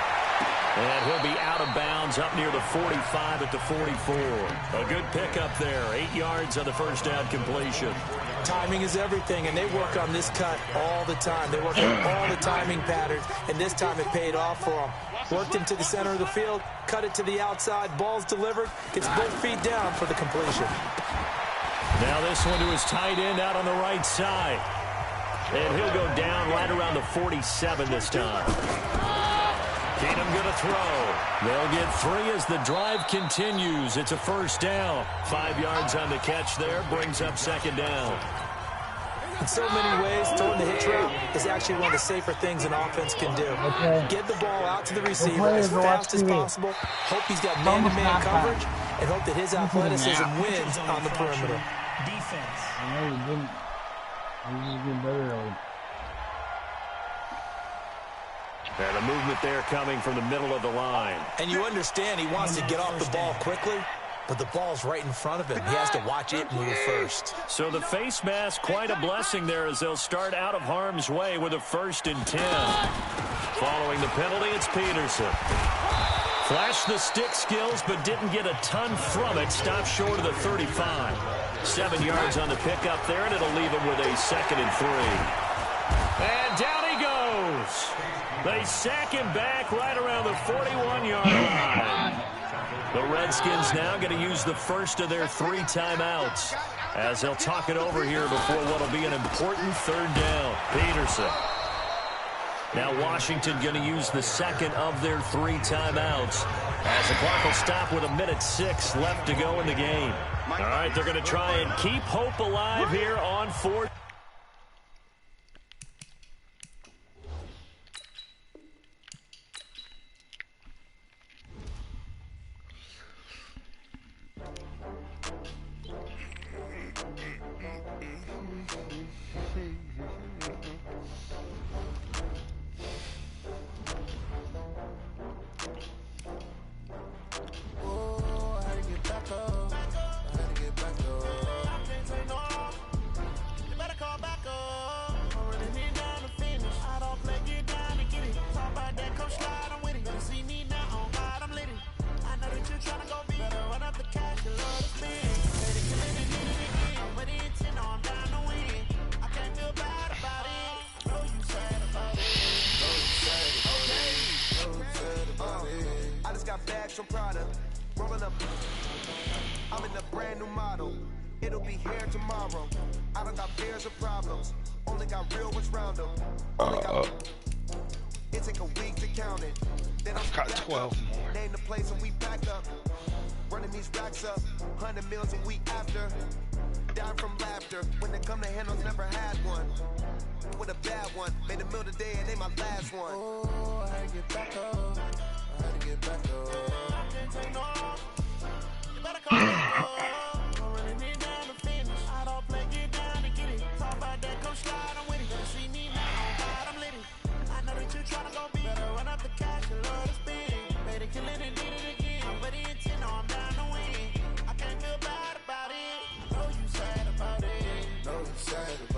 And he'll be out of bounds up near the 45 at the 44. A good pickup there. 8 yards on the 1st down completion.
Timing is everything, and they work on this cut all the time. They work on all the timing patterns, and this time it paid off for them. Worked into the center of the field, cut it to the outside, ball's delivered. It's both feet down for the completion.
Now this one to his tight end out on the right side. And he'll go down right around the 47 this time. Keenum going to throw. They'll get 3 as the drive continues. It's a first down. 5 yards on the catch there. Brings up second down.
In so many ways, throwing the hitch route is actually one of the safer things an offense can do.
Okay.
Get the ball out to the receiver as fast as possible. Hope he's got man-to-man coverage, and hope that his athleticism wins on the perimeter.
Defense.
I know you didn't. You just getting better early.
And a movement there coming from the middle of the line.
And you understand he wants to get off the ball quickly, but the ball's right in front of him. He has to watch it move first.
So the face mask, quite a blessing there as they'll start out of harm's way with a 1st and 10. Following the penalty, it's Peterson. Flashed the stick skills, but didn't get a ton from it. Stopped short of the 35. 7 yards on the pickup there, and it'll leave him with a 2nd and 3. And down he goes. They sack him back right around the 41-yard line. The Redskins now going to use the first of their 3 timeouts as they'll talk it over here before what will be an important 3rd down. Peterson. Now Washington going to use the 2nd of their 3 timeouts as the clock will stop with 1:06 left to go in the game. All right, they're going to try and keep hope alive here on 4th.
From Prada, rolling up. I'm in a brand new model. It'll be here tomorrow. I don't got fears or problems. Only got real ones round them. It take a week to count it. Then I've
got 12 more.
Name the place and we back up. Running these racks up. 100 meals a week after. Die from laughter. When they come to handles, never had one. With a bad one. Made a meal today and they my last one. Oh, I had to get back up. I had to get back up. You better come back up. I'm running it down the finish. I don't play, get down and get it. Talk about that, come slide, I'm with it. Better see me now, oh God, I'm lit it. I know that you tryna go big. Better run up the cash, you love to spin. Made it, kill it, and did it again. I'm ready and 10, no, I'm down to win. I can't feel bad about it. Know you sad about it. Know you sad about it.